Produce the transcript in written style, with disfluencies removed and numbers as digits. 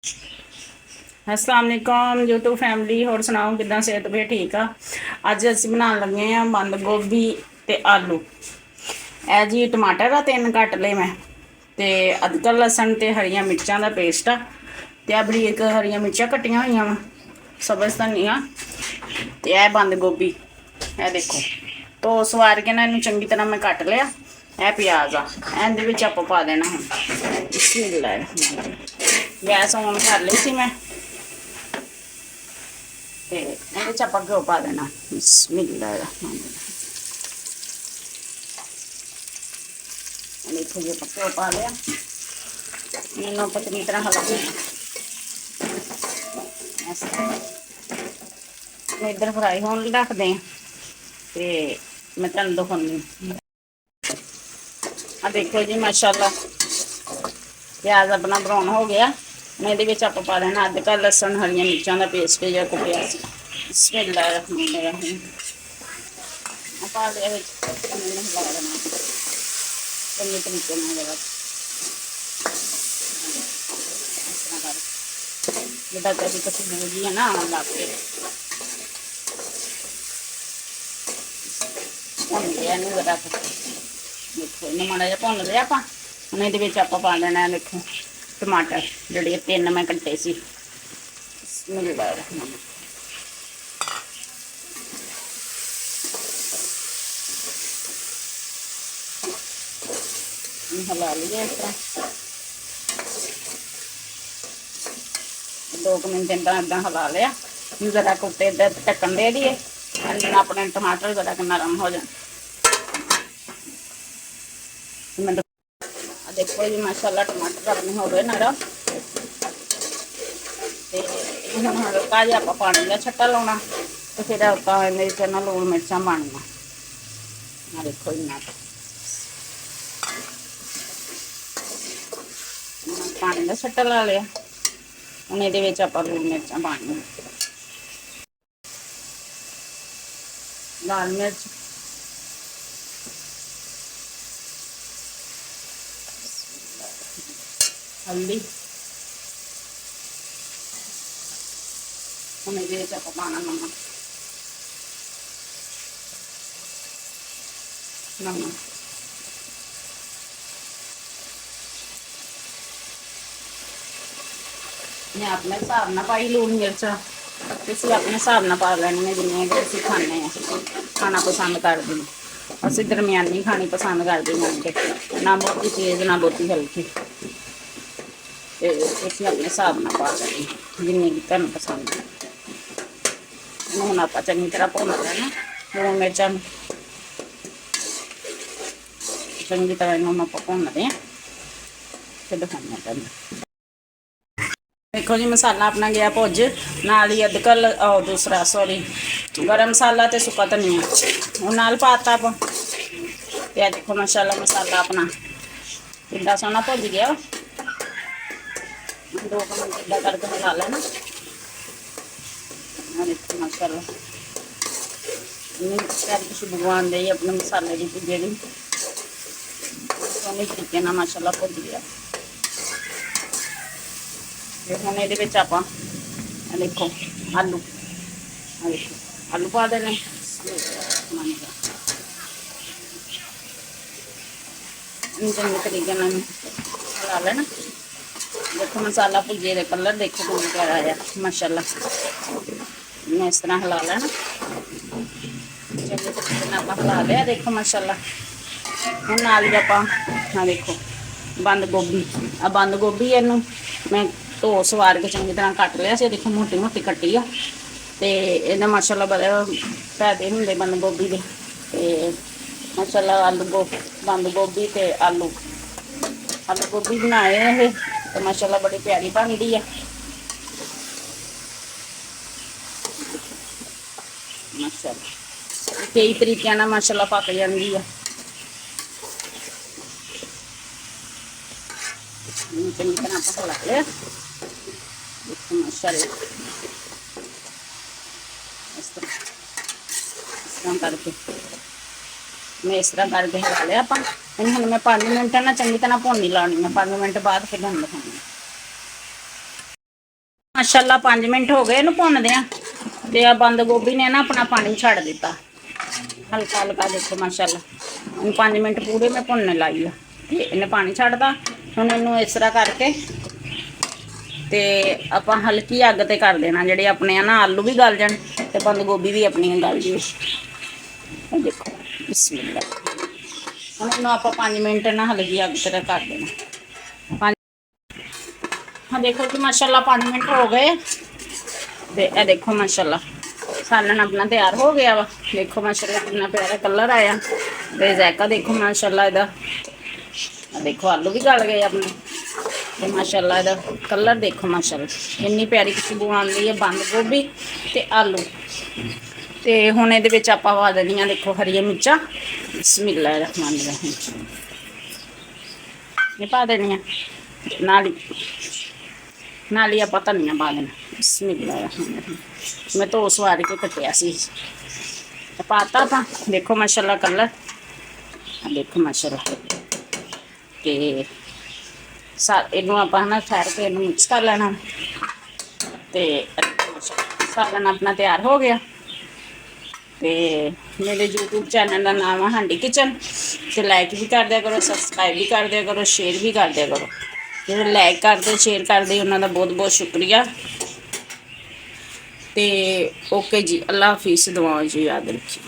अस्सलाम वालेकुम YouTube family. होर सुनाओ किदा सेहत भी ठीक आ। अज असी बनाने लगे हैं बंद गोभी ते आलू। ए जी टमाटर आ 3 कट ले मैं, ते अदरक लसन ते हरियां मिर्चां का पेस्ट आ, ते बरीक हरियां मिर्चां कट्टियां हुई वा, सब्ज़ धनिया ते ए बंद गोभी। ए देखो तो सवार के ना इनू चंगी तरह मैं कट लिया। ए प्याज आ इहदे विच आपां पा देना हुण। गैस ऑन कर ली सी मैं, ते इहदे च आपां घ्यो पा देना। बिस्मिल्लाह रहमान रहीम। देखो जी आपां घ्यो पा लिया, इन्हूं आपां चंगी तरह हिला देना। इधर फ्राई होने रखते हैं, ते मैं तुहानूं दिखाउंदी। आ देखो जी माशाल्लाह प्याज अपना ब्राउन हो गया। मैं ये आप पा देना अदरक लसन हरियां मिर्चां का पेस्ट जो कुटिया बिस्मिल्लाह रहमान रहीम पा लिया। हिला देना चंगे तरीके जरा इस तरह कर जदा कभी खुशबू जी है ना आन लग के भुन गया जरा। देखो इन्हें माड़ा जहा भुन लिया आप हम ये आप पा लेना। देखो टमाटर जोड़े 3 मैं कट्टे सी हिला लिए इस तरह 2 मिनट इदा हिला लिया। जरा कुत्ते इधर ढक्कन दे दिए अपने टमाटर जरा नरम हो जाए। देखो जी माशाल्लाह टमाटर अपने हो गए नरम, तो हल्का जहा आप पानी का छट्टा लाना, तो फिर ना लून मिर्चा पानिया। देखो इन्ना पानी का छट्टा ला लिया। हम ये आप लून मिर्चा पानिया, लाल मिर्च हल्दी हम ये आप पाना नमक मैं अपने हिसाब न पाई लून मिर्च, तुम अपने हिसाब न पा लैनी जिन्हें असीं खाने खाना पसंद करते हैं। असीं दरम्यानी खानी पसंद करते हैं, ना बहुती तेज़ ना बहुती हल्की। तो तुम अपने हिसाब न पा लेनी जिन्नी भी तुहानूं पसंद है। हुण आपां चंगी तरह भुन लेना लूण मिर्चां चंगी तरह इन्हूं आपां भुनदे हैं, फिर दिखाने तुहानूं। देखो जी मसाला अपना गया भुज, नाल ही अदरक दूसरा सॉरी गरम मसाला तो सुक्का धनिया वो नाल पाता आप। देखो माशाल्लाह मसाला अपना कितना सोहना भुज गया। 2 मिनट इदा करके हिला लेना। देखो माशाल्लाह प्यारी खुशबू आंदी अपने मसाले की जी सोहने तरीके नाल माशाल्लाह भुज गया। हम ये आप देखो आलू देखो आलू पा देने चंगे तरीके हिला लेना। देखो मसाला भुजे का कलर देखो कितना प्यारा आया माशाल्लाह। मैं इस तरह हिला लेना चंगे तरीके आप हिला लिया। देखो माशाल्लाह हम नाल ही आप देखो बंद गोभी बंद गोभी इनू मैं धो सवार के चंगी तरह कट लिया से। देखो मोटी मोटी कट्टी आ, तो इन्हें माशाल्लाह बड़े फायदे होंगे बंद गोभी के। माशाल्लाह बंद गोभी ते आलू गोभी बनाए ये तो माशाल्लाह बड़ी प्यारी बन दी है। माशाल्लाह कई तरीके ना माशाल्लाह पक जाती है। चंगी तरह आप हिला लिया। देखो माशाल्लाह इस तरह करके मैं इस तरह करके हिला लिया आप। हम मैं 5 मिनट ना चंगी तरह भुनी लानी है, 5 मिनट बाद फिर हम दिखाऊंगी। ਮਾਸ਼ਾਅੱਲਾ 5 ਮਿੰਟ ਹੋ ਗਏ ਇਹਨੂੰ ਭੁੰਨਦੇ ਆ ਤੇ ਆ ਬੰਦ ਗੋਭੀ ਨੇ ਨਾ ਆਪਣਾ ਪਾਣੀ ਛੱਡ ਦਿੱਤਾ ਹਲਕਾ ਹਲਕਾ। ਦੇਖੋ ਮਾਸ਼ਾਅੱਲਾ ਹੁਣ 5 ਮਿੰਟ ਪੂਰੇ ਮੈਂ ਭੁੰਨਣ ਲਾਈ ਆ ਤੇ ਇਹਨੇ ਪਾਣੀ ਛੱਡਦਾ। ਹੁਣ ਇਹਨੂੰ ਇਸ ਤਰ੍ਹਾਂ ਕਰਕੇ ਤੇ ਆਪਾਂ ਹਲਕੀ ਅੱਗ ਤੇ ਕਰ ਦੇਣਾ, ਜਿਹੜੇ ਆਪਣੇ ਆ ਨਾ ਆਲੂ ਵੀ ਗਲ ਜਾਣ ਤੇ ਬੰਦ ਗੋਭੀ ਵੀ ਆਪਣੀ ਗਲ ਜੀ। ਦੇਖੋ ਬਿਸਮਿਲ੍ਲਾ। ਹੁਣ ਇਹਨੂੰ ਆਪਾਂ 5 ਮਿੰਟ ਨਾ ਹਲਕੀ ਅੱਗ ਤੇ ਕਰ ਦੇਣਾ। हाँ देखो कि माशाल्लाह 5 मिनट हो गए ते ए देखो माशाल्लाह सालन अपना तैयार हो गया वा। देखो माशाल्लाह कितना प्यारा कलर आया ते जायका देखो माशाल्लाह इहदा। देखो आलू भी गल गए अपने ते माशाल्लाह इहदा कलर देखो माशाल्लाह इन्नी प्यारी खुशबू आंदी है बंद गोभी ते आलू। ते हुण इहदे विच आपां पा देणियां देखो हरियां मिर्चां। बिस्मिल्लाह रहमान रहीम ये पा देणियां नाल ही आप धनिया पा देना। बिस्मिल्लाह मैं तो सवार के कटिया सी पाता था। देखो माशाल्लाह कलर देखो माशाल्लाह ते इनू आप ना ठहर के इनू मिक्स कर लेना ते सालन अपना तैयार हो गया। ते मेरे यूट्यूब चैनल का नाम है हांडी किचन ते लाइक भी कर दिया करो, सबसक्राइब भी कर दिया करो, शेयर भी कर दिया करो। जो लाइक करते शेयर करते उन्होंने बहुत बहुत शुक्रिया। तो ओके जी, अल्लाह हाफिज़, दुआओं जी याद रखिए।